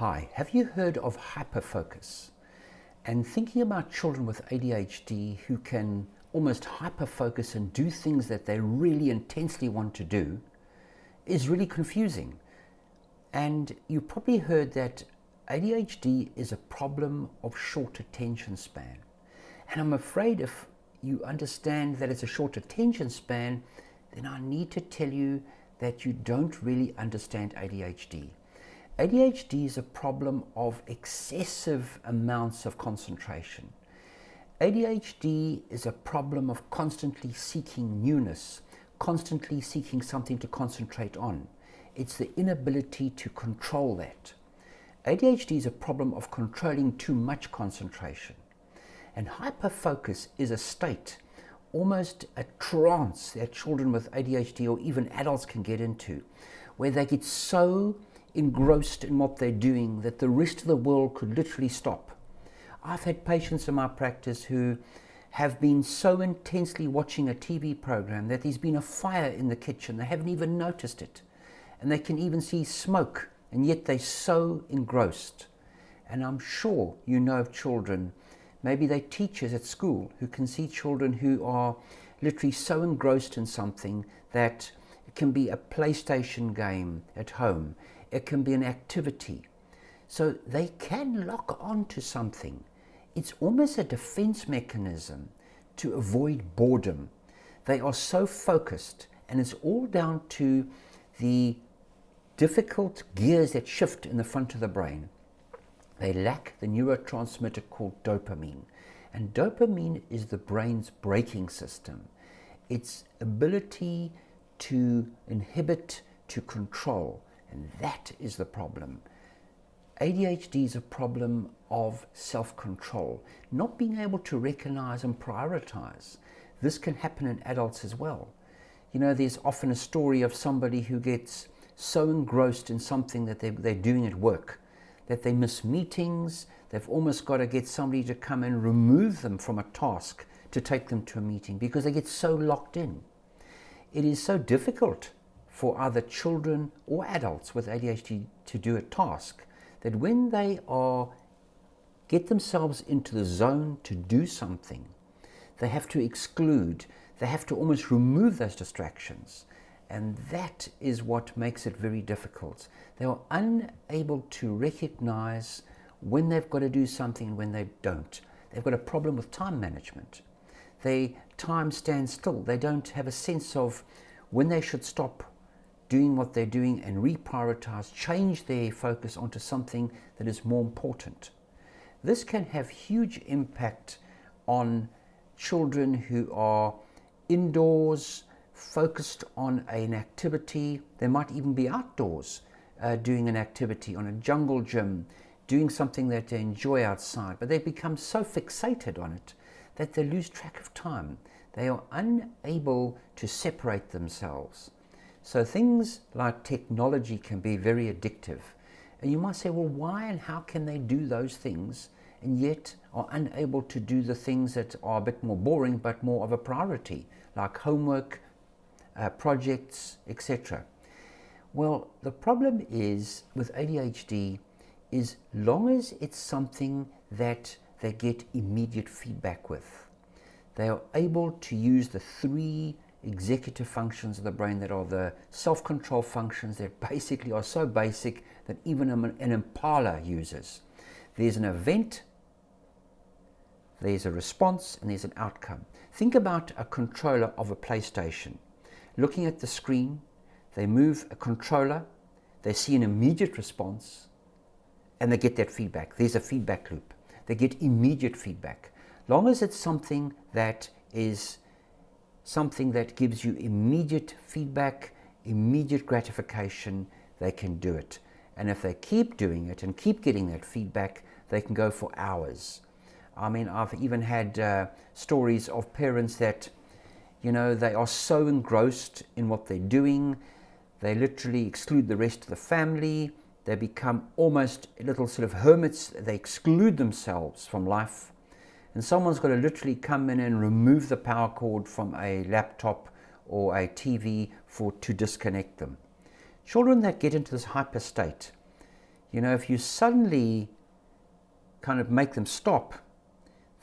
Hi, have you heard of hyperfocus? And thinking about children with ADHD who can almost hyperfocus and do things that they really intensely want to do is really confusing. And you probably heard that ADHD is a problem of short attention span. And I'm afraid if you understand that it's a short attention span, then I need to tell you that you don't really understand ADHD. ADHD is a problem of excessive amounts of concentration. ADHD is a problem of constantly seeking newness, constantly seeking something to concentrate on. It's the inability to control that. ADHD is a problem of controlling too much concentration. And hyperfocus is a state, almost a trance that children with ADHD or even adults can get into, where they get so engrossed in what they're doing that the rest of the world could literally stop. I've had patients in my practice who have been so intensely watching a TV program that there's been a fire in the kitchen. They haven't even noticed it. And they can even see smoke, and yet they're so engrossed. And I'm sure you know of children, maybe they're teachers at school, who can see children who are literally so engrossed in something that it can be a PlayStation game at home. It can be an activity. So they can lock on to something. It's almost a defense mechanism to avoid boredom. They are so focused, and it's all down to the difficult gears that shift in the front of the brain. They lack the neurotransmitter called dopamine. And dopamine is the brain's braking system. Its ability to inhibit, to control. And that is the problem. ADHD is a problem of self-control, not being able to recognize and prioritize. This can happen in adults as well. You know, there's often a story of somebody who gets so engrossed in something that they're doing at work that they miss meetings. They've almost got to get somebody to come and remove them from a task to take them to a meeting because they get so locked in. It is so difficult for either children or adults with ADHD to do a task that when they get themselves into the zone to do something, they have to exclude, they have to almost remove those distractions. And that is what makes it very difficult. They are unable to recognize when they've got to do something and when they don't. They've got a problem with time management. Time stands still. They don't have a sense of when they should stop doing what they're doing and reprioritize, change their focus onto something that is more important. This can have huge impact on children who are indoors, focused on an activity. They might even be outdoors doing an activity on a jungle gym, doing something that they enjoy outside, but they become so fixated on it that they lose track of time. They are unable to separate themselves. So things like technology can be very addictive. And you might say, well, why and how can they do those things and yet are unable to do the things that are a bit more boring but more of a priority, like homework, projects, etc. Well, the problem is with ADHD is long as it's something that they get immediate feedback with, they are able to use the three executive functions of the brain that are the self-control functions that basically are so basic that even an impala uses. There's an event, there's a response, and there's an outcome. Think about a controller of a PlayStation. Looking at the screen, they move a controller, they see an immediate response, and they get that feedback. There's a feedback loop. They get immediate feedback. Long as it's something that is something that gives you immediate feedback, immediate gratification, they can do it. And if they keep doing it and keep getting that feedback, they can go for hours. I mean, I've even had stories of parents that, you know, they are so engrossed in what they're doing, they literally exclude the rest of the family. They become almost little sort of hermits. They exclude themselves from life. And someone's got to literally come in and remove the power cord from a laptop or a TV to disconnect them. Children that get into this hyper state, You know, if you suddenly kind of make them stop,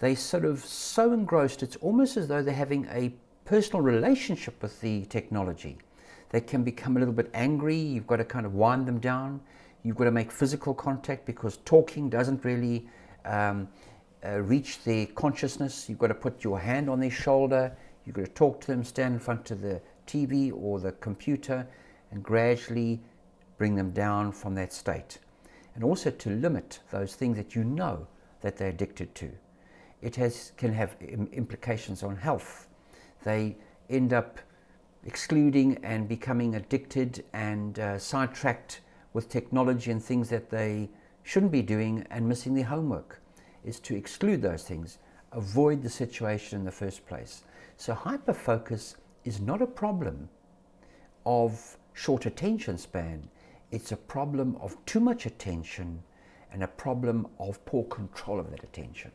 they sort of so engrossed, it's almost as though they're having a personal relationship with the technology. They can become a little bit angry. You've got to kind of wind them down. You've got to make physical contact, because talking doesn't really reach their consciousness. You've got to put your hand on their shoulder. You've got to talk to them, stand in front of the TV or the computer, and gradually bring them down from that state. And also to limit those things that you know that they're addicted to. It can have implications on health. They end up excluding and becoming addicted and sidetracked with technology and things that they shouldn't be doing, and missing their homework. Is to exclude those things, avoid the situation in the first place. So hyperfocus is not a problem of short attention span. It's a problem of too much attention and a problem of poor control of that attention.